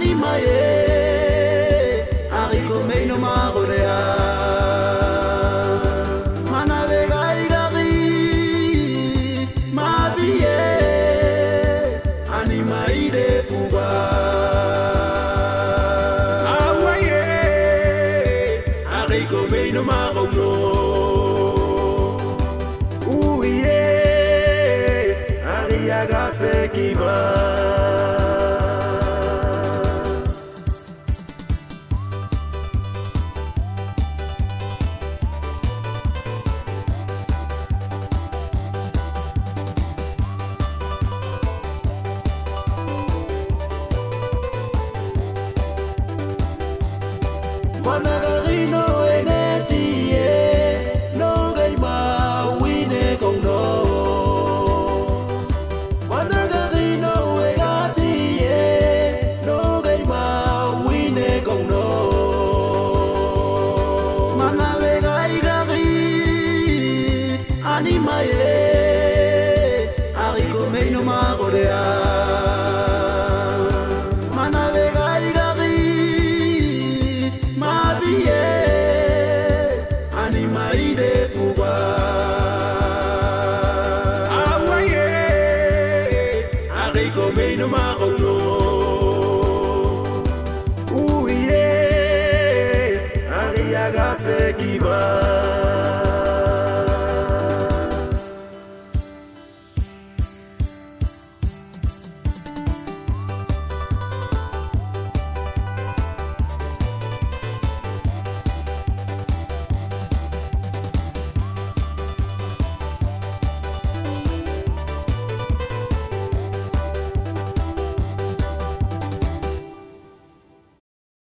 animaye arigo meino magorea manavega igari mabie animaide puga awaye arigo meino magono uye ariaga fekiba Managarino enetie no gaima wine kondo Managarino egatie no gaima wine kondo Manavega igari animaye arigo meino magorea animaide puga awaye arigo meino magono uye ariaga fekiba